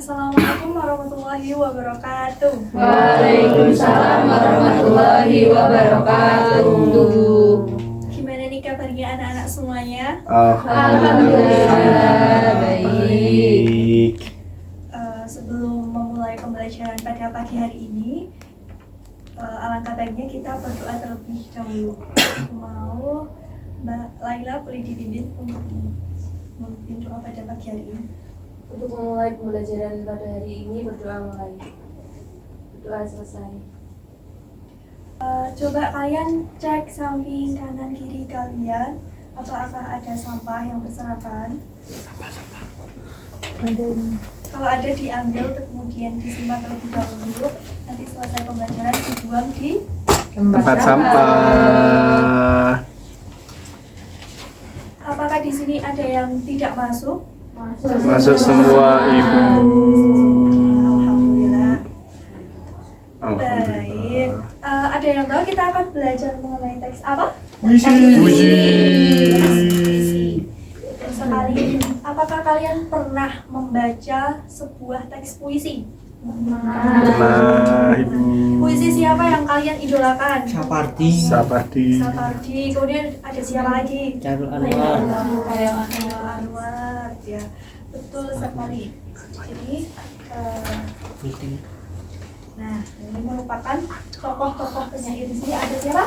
Assalamualaikum warahmatullahi wabarakatuh. Waalaikumsalam warahmatullahi wabarakatuh. Gimana nih kabarnya anak-anak semuanya? Alhamdulillah baik. Sebelum memulai pembelajaran pada pagi hari ini, alangkah baiknya kita berdoa terlebih dahulu. Mau Mbak Laila boleh dipimpin untuk memimpin doa pada pagi hari ini? Untuk memulai pembelajaran pada hari ini, berdoa mulai. Berdoa selesai. Coba kalian cek samping kanan kiri kalian, apakah ada sampah yang berserakan? Kalau ada diambil, kemudian disimpan terlebih dahulu. Nanti selesai pembelajaran dibuang di Tempat sampah. Apakah di sini ada yang tidak masuk? Masuk semua Ibu. Alhamdulillah. Alhamdulillah. Baik. Ada yang tahu kita akan belajar mengenai teks apa? Puisi. Betul sekali. Apakah kalian pernah membaca sebuah teks puisi? Nah, Ibu. Puisi siapa yang kalian idolakan? Sapardi. Sapardi. Kemudian ada siapa lagi? Chairul Anwar. Anwar. Ya, betul sekali. Jadi, nah, ini merupakan tokoh-tokoh penyair di sini. Ada siapa?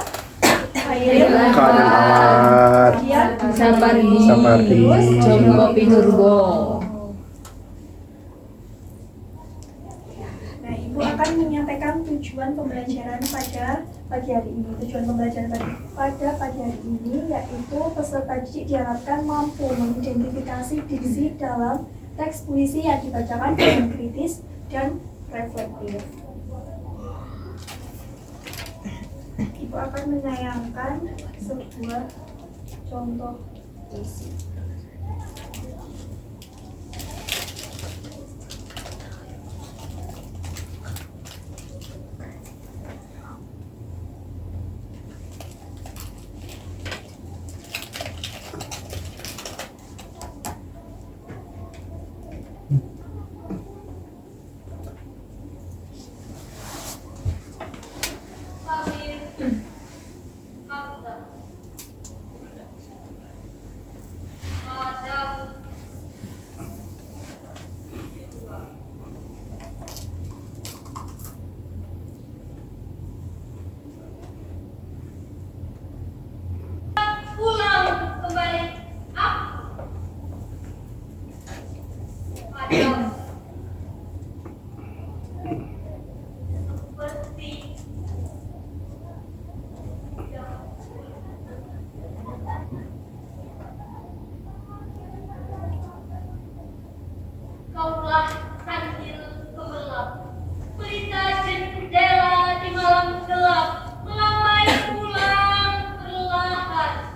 Khairil Anwar. Kemudian Sapardi. Terus Jombo Pinurbo. Nah, Ibu akan menyampaikan tujuan pembelajaran pada pagi hari ini. Tujuan pembelajaran pada pagi hari ini yaitu peserta didik diharapkan mampu mengidentifikasi diksi dalam teks puisi yang dibacakan dengan kritis dan reflektif. Ibu akan menayangkan sebuah contoh puisi. Pulang kembali aku adalah seperti kaulah kandil gemerlap, pelita jendela di malam gelap, melambai pulang perlahan.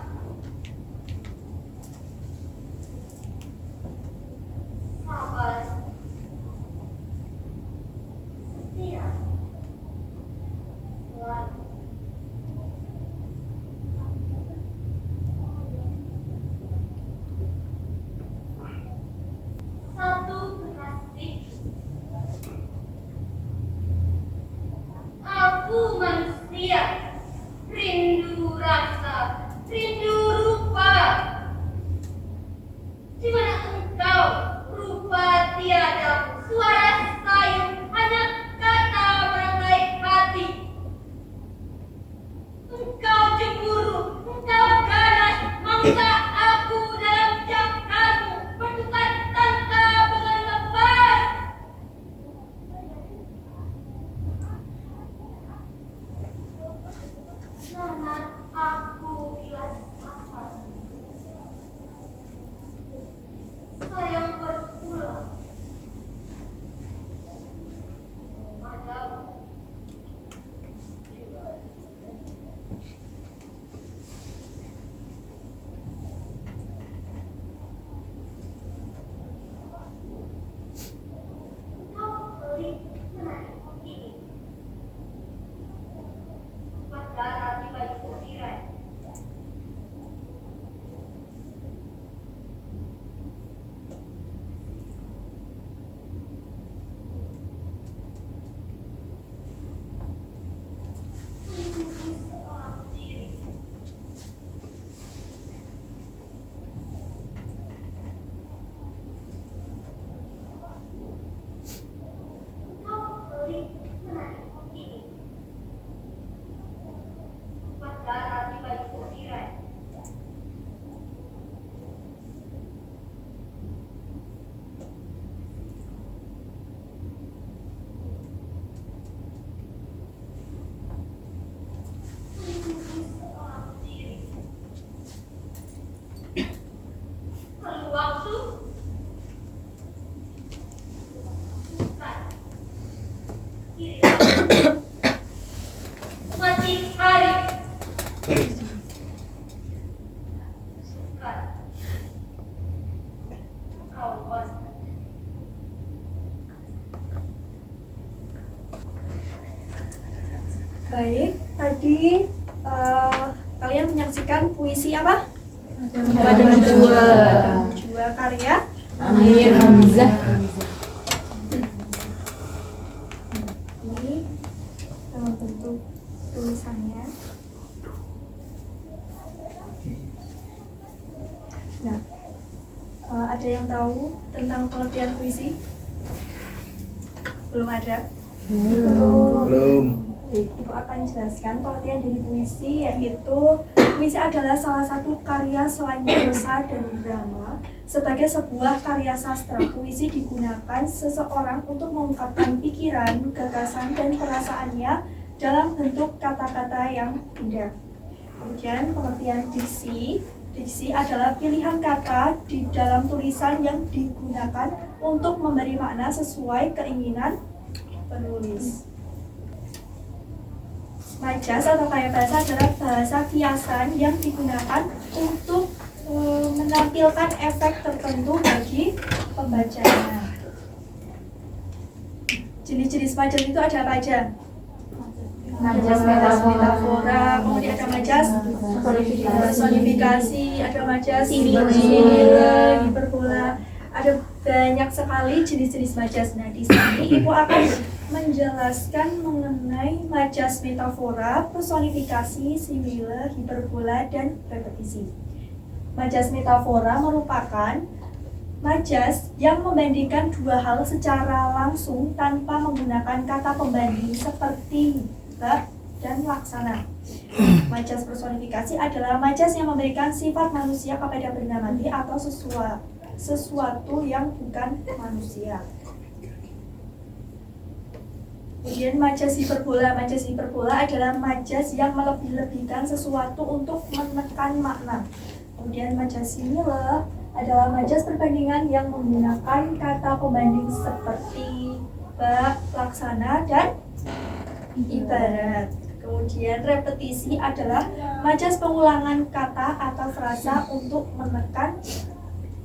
Sabar, setia, selalu. Satu kekasih, aku manusia, rindu rasa, rindu rupa. Di mana engkau, rupa tiada, suara sayu, hanya kata merangkai hati. Engkau cemburu, engkau ganas, mangsa aku dalam cakkarmu, bertukar tanpa pengelepar. Mati hari. Sekarang kau pasti. Baik, tadi kalian menyaksikan puisi apa? Pada Najwa. Najwa karya Amir Hamzah. ini dalam bentuk tulisannya. Nah, ada yang tahu tentang pengertian puisi? Belum ada? Belum. Ibu akan jelaskan pengertian dari puisi, yaitu puisi adalah salah satu karya selain prosa dan drama. Sebagai sebuah karya sastra, puisi digunakan seseorang untuk mengungkapkan pikiran, gagasan, dan perasaannya dalam bentuk kata-kata yang indah. Kemudian pengertian diksi. Diksi adalah pilihan kata di dalam tulisan yang digunakan untuk memberi makna sesuai keinginan penulis. Majas atau kaya bahasa adalah bahasa kiasan yang digunakan untuk menampilkan efek tertentu bagi pembacanya. Jenis-jenis majas itu ada apa aja? Majas metafora, kemudian ada majas personifikasi, ada majas Simile, hiperbola, ada banyak sekali jenis-jenis majas. Nah, di sini Ibu akan menjelaskan mengenai majas metafora, personifikasi, simile, hiperbola, dan repetisi. Majas metafora merupakan majas yang membandingkan dua hal secara langsung tanpa menggunakan kata pembanding seperti bab dan laksana. Majas personifikasi adalah majas yang memberikan sifat manusia kepada benda mati atau sesuatu yang bukan manusia. Kemudian majas hiperbola adalah majas yang melebih-lebihkan sesuatu untuk menekan makna. Kemudian majas simile adalah majas perbandingan yang menggunakan kata pembanding seperti bab, laksana, dan ibarat. Kemudian repetisi adalah majas pengulangan kata atau frasa untuk menekan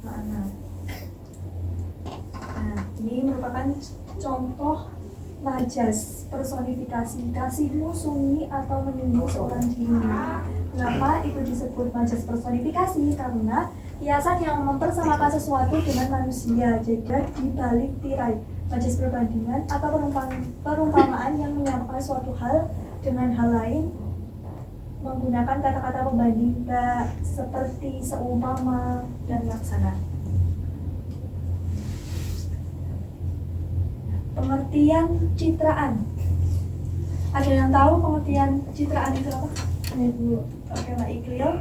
makna. Nah, ini merupakan contoh majas personifikasi, kasihmu sunyi atau menyinggung seorang diri. Kenapa itu disebut majas personifikasi? Karena kiasan yang mempersamakan sesuatu dengan manusia. Jadi di balik tirai majas perbandingan atau perumpamaan yang menyamakan suatu hal dengan hal lain menggunakan kata-kata pembanding seperti seumpama dan laksana. Pengertian citraan. Ada yang tahu pengertian citraan itu apa? Ibu. Oke, Mbak Iqlil.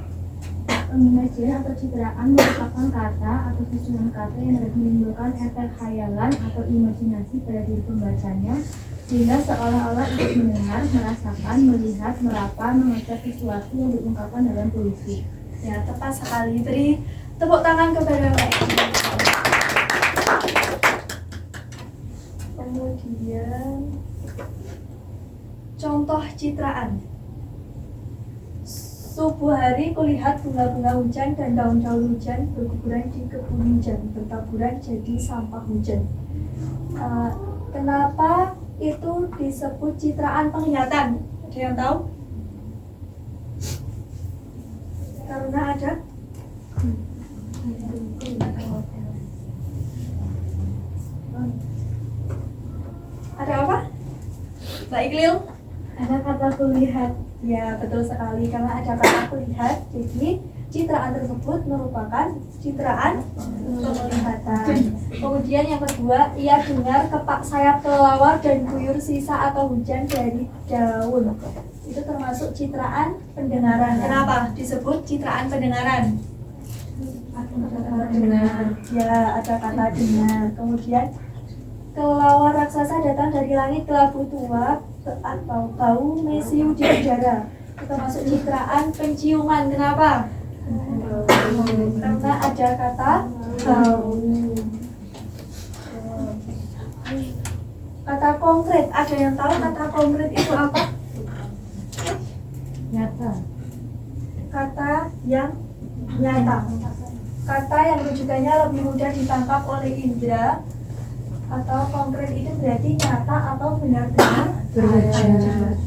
Imaji atau citraan merupakan kata atau susunan kata yang dapat menimbulkan efek khayalan atau imajinasi pada diri pembacanya, sehingga seolah-olah ikut mendengar, merasakan, melihat, meraba, mengecap sesuatu yang diungkapkan dalam puisi. Ya, tepat sekali. Beri tepuk tangan kepada Mbak Iqlil. Kemudian contoh citraan. Subuh hari kulihat bunga-bunga hujan dan daun-daun hujan berguguran di kebun hujan, bertaburan jadi sampah hujan. Kenapa itu disebut citraan penglihatan? Ada yang tahu? Karena ada apa? Mbak Iqlil? Ada kata kulihat. Ya, betul sekali, karena ada kata kulihat, jadi citraan tersebut merupakan citraan penglihatan. Kemudian yang kedua, ia dengar kepak sayap kelelawar dan guyur sisa atau hujan dari daun. Itu termasuk citraan pendengaran. Kenapa disebut citraan pendengaran? Dengar. Ya, ada kata dengar. Kemudian kelelawar raksasa datang dari langit kelabu tua atau bau mesiu di udara. Itu masuk citraan penciuman. Kenapa? Karena ada kata bau. Kata konkret, ada yang tahu kata konkret itu apa? Nyata. Kata yang nyata. Kata yang rujukannya lebih mudah ditangkap oleh indera, atau konkret itu berarti nyata atau benar-benar Berwujud.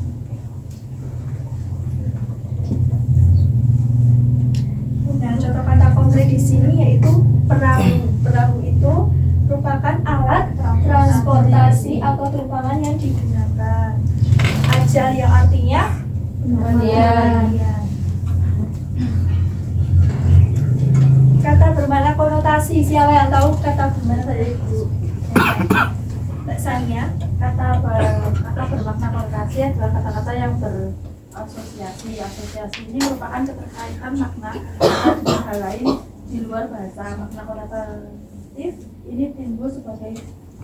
Nah, contoh kata konkret di sini yaitu perahu. Perahu itu merupakan alat transportasi atau tumpangan yang digunakan. Ajal yang artinya Kematian. Kata bermakna konotasi. Siapa yang tahu kata bermakna dari Ibu? Mbak Sania. Kata bermakna konotasi adalah kata-kata yang berasosiasi. Asosiasi ini merupakan keterkaitan makna dengan hal lain di luar bahasa. Makna konotatif ini timbul sebagai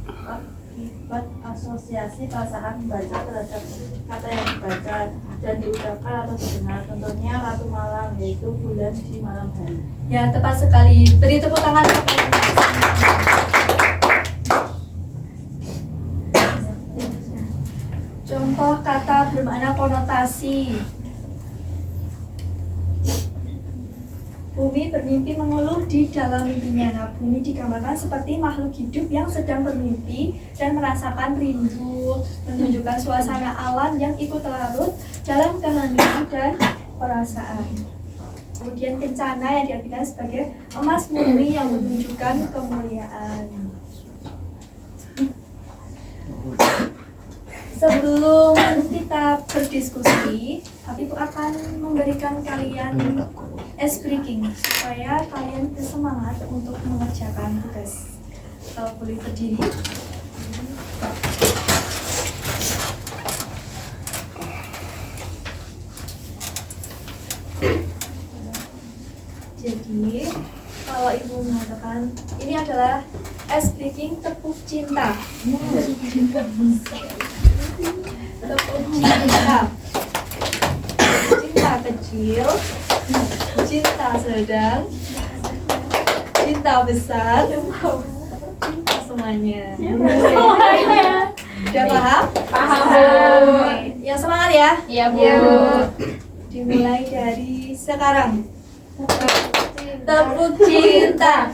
akibat asosiasi perasaan membaca terhadap kata yang dibaca dan diucapkan atau didengar. Contohnya Ratu Malam, yaitu bulan di malam hari. Ya, tepat sekali. Beri tepuk tangan. Contoh kata bermakna konotasi. Bumi bermimpi mengeluh di dalam mimpinya. Nah, bumi digambarkan seperti makhluk hidup yang sedang bermimpi dan merasakan rindu, menunjukkan suasana alam yang ikut larut dalam keheningan dan perasaan. Kemudian kencana yang diartikan sebagai emas murni yang menunjukkan kemuliaan. Sebelum kita berdiskusi, Ibu akan memberikan kalian ice breaking supaya kalian bersemangat untuk mengerjakan tugas. Boleh berdiri. Jadi, kalau Ibu mengatakan ini adalah ice breaking tepuk cinta. Tepuk cinta. Cinta kecil, cinta sedang, cinta besar, cinta semuanya. Udah paham? Paham. Oke. Yang semangat ya. Iya, Bu. Dimulai dari sekarang. Tepuk cinta.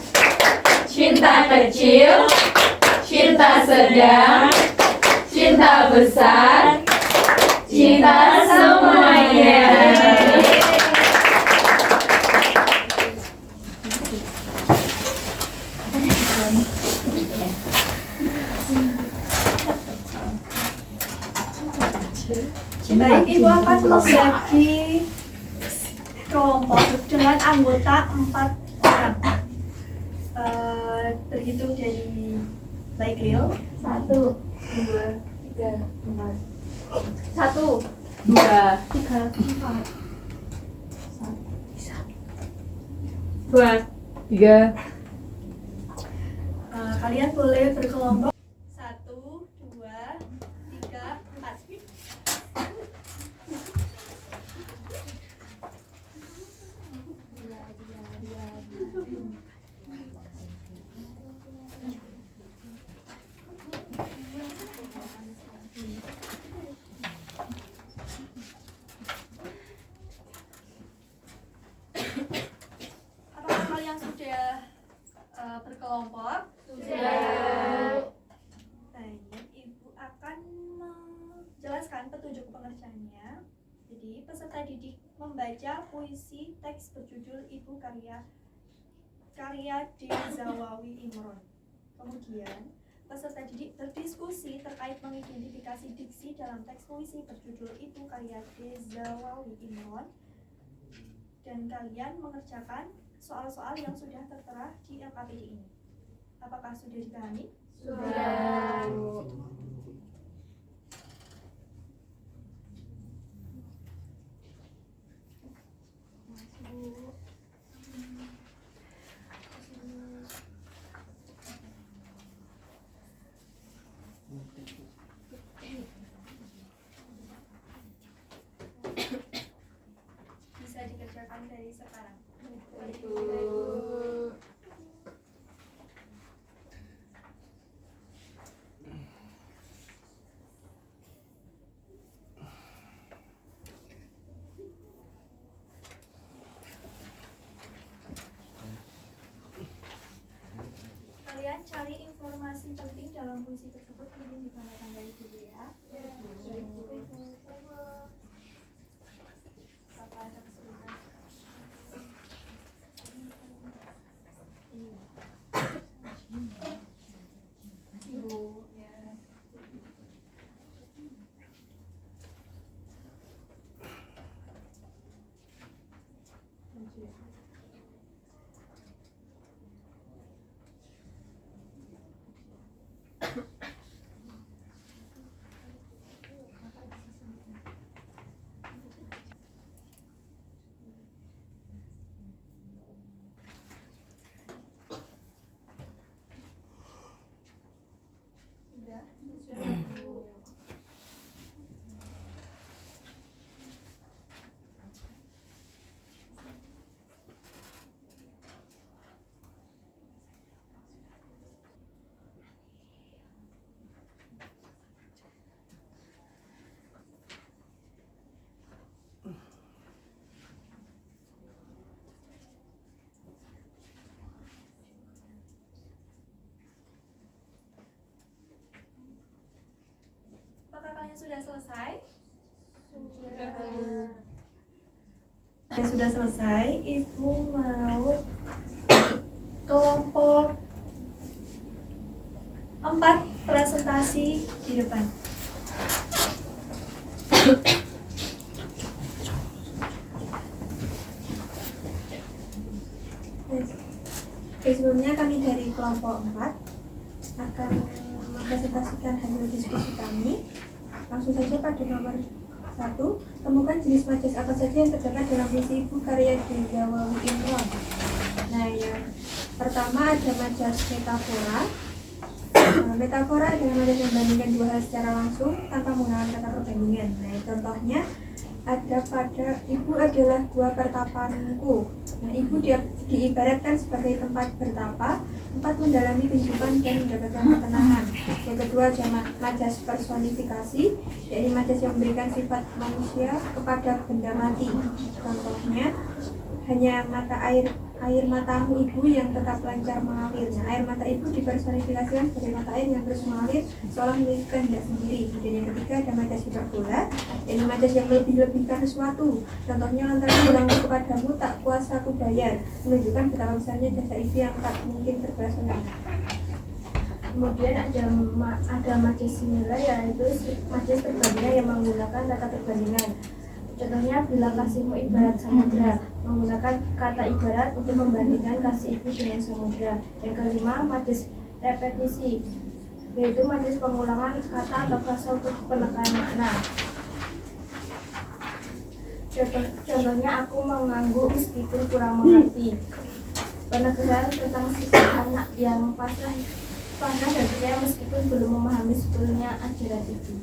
Cinta kecil, cinta sedang, cinta besar, cinta semuanya. Baik, Ibu akan membagi kelompok dengan anggota 4 orang. Terhitung dari baik Lil. 1, 2, 3, 4. 1, 2, 3, 4. 2, 3. Kalian boleh berkelompok 1, 2, 3, 4. Apakah kalian sudah berkelompok? Sudah. Baik, Ibu akan menjelaskan petunjuk pengerjaannya. Jadi, peserta didik membaca puisi teks berjudul Ibu karya Dezawawi Imron. Kemudian, peserta didik berdiskusi terkait mengidentifikasi diksi dalam teks puisi berjudul Ibu karya Dezawawi Imron. Dan kalian mengerjakan soal-soal yang sudah tertera di LKPD ini. Apakah sudah dipahami? Sudah. Bisa dikerjakan dari sekarang. cari informasi penting dalam puisi tersebut, mungkin ditanda-tandai dulu ya. Apa ada kesulitan? Ibu, ya. Sudah. Apakah kalian sudah selesai? Sudah selesai, Ibu mau kelompok 4 presentasi di depan. Sebelumnya kami dari kelompok 4 akan mempresentasikan hasil diskusi kami. Langsung saja pada nomor 1, temukan jenis majas apa saja yang terdapat dalam puisi Ibu karya Dezawawi Imron. Nah, yang pertama ada majas metafora. Metafora adalah majas yang membandingkan dua hal secara langsung tanpa menggunakan kata perbandingan. Nah, contohnya ada pada Ibu adalah gua pertapanku. Nah, Ibu diibaratkan sebagai tempat bertapa, tempat mendalami kehidupan dan mendapatkan ketenangan. Yang kedua ada majas personifikasi, yaitu majas yang memberikan sifat manusia kepada benda mati. Contohnya hanya air matamu Ibu yang tetap lancar mengalir. Nah, air mata Ibu dipersonifikasikan sebagai mata air yang terus mengalir seolah memiliki kehendak sendiri. Kemudian yang ketiga ada majas hiperbola, yaitu majas yang melebih-lebihkan sesuatu. Contohnya lantaran kurangnya kepadamu tak kuasa aku bayar, menunjukkan betapa besarnya jasa Ibu yang tak mungkin terbalas oleh. Kemudian ada majas similar, yaitu majas perbandingan yang menggunakan kata perbandingan. Contohnya, bila kasihmu ibarat samudra, menggunakan kata ibarat untuk membandingkan kasih Ibu dengan samudra. Yang kelima, majas repetisi, yaitu majas pengulangan kata atau frasa untuk penekanan makna. Contohnya, aku mengangguk meskipun kurang mengerti. Penegasan tentang sifat anak yang pasrah dan percaya meskipun belum memahami sebetulnya ajaran itu.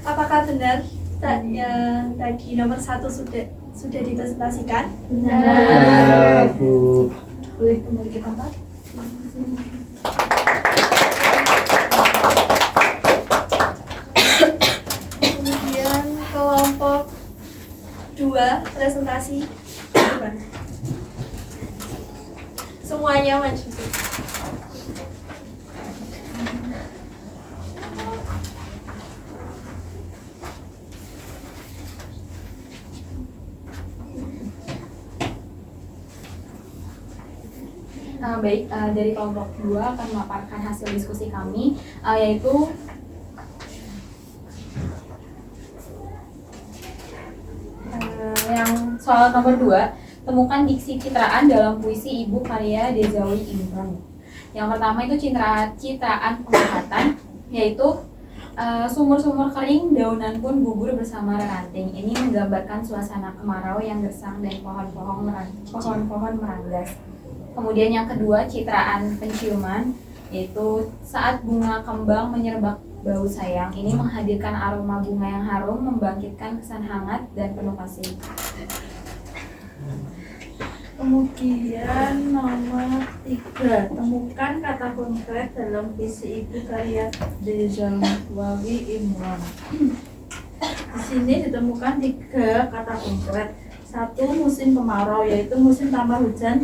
Apakah benar yang tadi nomor 1 sudah dipresentasikan? Benar. Bu. Boleh kembali ke tempat. Kemudian kelompok 2 presentasi depan. Semuanya maju. Baik, dari kelompok 2 akan memaparkan hasil diskusi kami, yaitu yang soal nomor 2, temukan diksi citraan dalam puisi Ibu karya Dezawawi Imron. Yang pertama itu citraan penglihatan, yaitu sumur-sumur kering, daunan pun gugur bersama ranting. Ini menggambarkan suasana kemarau yang gersang dan pohon-pohon meranggas. Kemudian yang kedua, citraan penciuman, yaitu saat bunga kembang menyerbak bau sayang. Ini menghadirkan aroma bunga yang harum, membangkitkan kesan hangat dan penuh kasih. Kemudian nomor 3, temukan kata konkret dalam puisi Ibu karya Dezawawi Imron. Di sini ditemukan 3 kata konkret. 1, musim kemarau, yaitu musim tanpa hujan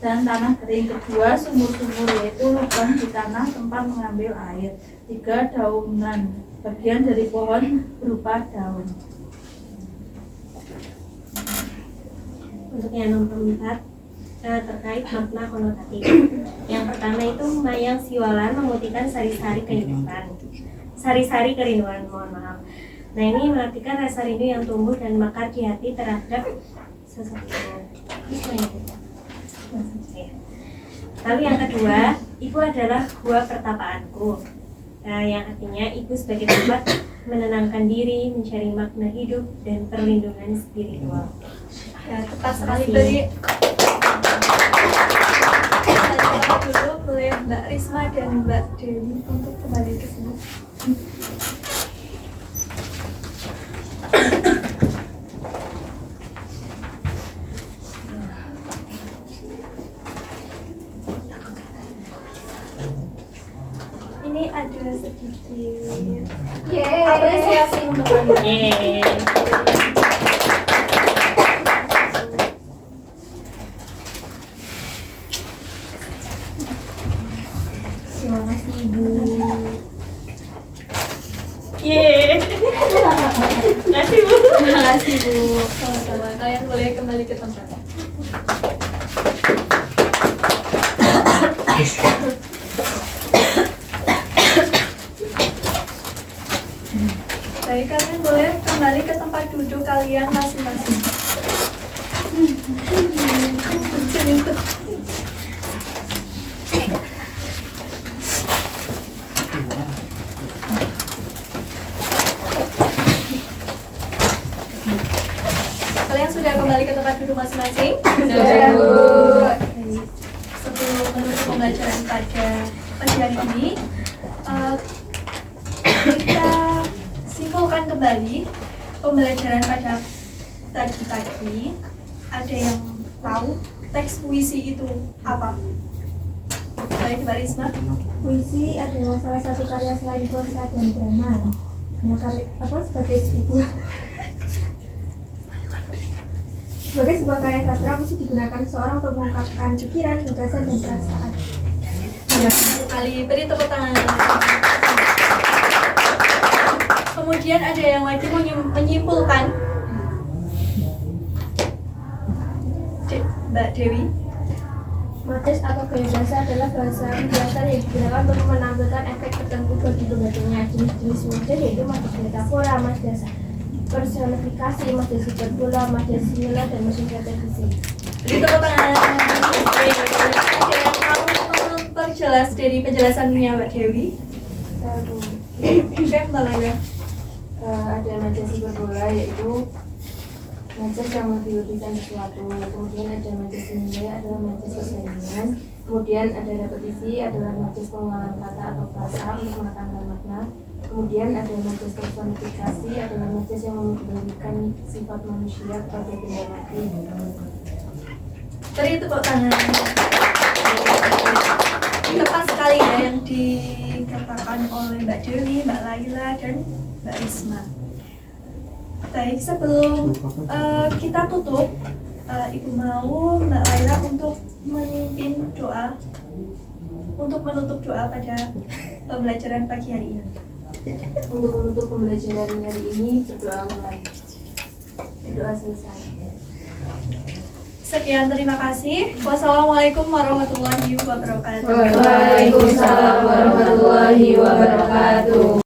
dan tanah kering. Kedua, sumur-sumur, yaitu lubang di tanah tempat mengambil air. 3, daunan, bagian dari pohon berupa daun. Untuk yang nomor 4 terkait makna konotatif. Yang pertama itu mayang siwalan memutihkan sari-sari kehidupan, sari-sari kerinduan, mohon maaf. Nah, ini menartikan rasa rindu yang tumbuh dan mekar di hati terhadap seseorang. Lalu yang kedua, ibu adalah gua pertapaanku. Yang artinya ibu sebagai tempat menenangkan diri, mencari makna hidup dan perlindungan spiritual. Ya, tepat sekali beri. Kita dulu boleh Mbak Risma dan Mbak Dewi untuk kembali ke sini. Ini ada sedikit apresiasi untuk kalian. Terima kasih Ibu. Terima kasih Bu. Sama-sama. Kalian boleh kembali ke tempat. Baik, kalian boleh kembali ke tempat duduk kalian masing-masing. Kalian sudah kembali ke tempat duduk masing-masing? Sudah, Bu. Baik. Sebelum menutup pembelajaran pada pagi hari ini, kita simpulkan kembali pembelajaran pada tadi pagi. Ada yang tahu teks puisi itu apa? Baik, Mbak Risma. Puisi adalah salah satu karya selain prosa dan drama. Nah, sebagai sebuah karya sastra, puisi digunakan seseorang untuk mengungkapkan pikiran, gagasan, dan perasaan. Sekali beri tepuk tangan. Kemudian ada yang lagi menyimpulkan. Mbak Dewi. Motes atau gaya bahasa adalah bahasa biasa yang digunakan untuk menampilkan efek tertentu bagi pembacanya. Jenis-jenis motes yaitu motes metafora, motes personifikasi, motes hiperbola, motes simula, dan motes repetisi. Beri tepuk tangan. Ada yang mau memperjelas dari penjelasannya Mbak Dewi? Oke, Mbak Laila. Ada motes hiperbola, yaitu motes yang melebih-lebihkan sesuatu. Kemudian ada motes nilai, adalah motes persenian. Kemudian ada repetisi, adalah motes pengulangan kata atau frasa untuk menetapkan makna. Kemudian ada motes personifikasi, adalah motes yang memberikan sifat manusia kepada benda mati. Beri tepuk tangan. Tepat sekali ya yang dikatakan oleh Mbak Dewi, Mbak Laila, dan Mbak Risma. Baik, sebelum kita tutup, Ibu mau Mbak Laila untuk memimpin doa untuk menutup doa pada pembelajaran pagi hari ini. Untuk menutup pembelajaran hari ini, berdoa mulai. Berdoa selesai. Sekian, terima kasih. Wassalamualaikum warahmatullahi wabarakatuh. Waalaikumsalam warahmatullahi wabarakatuh.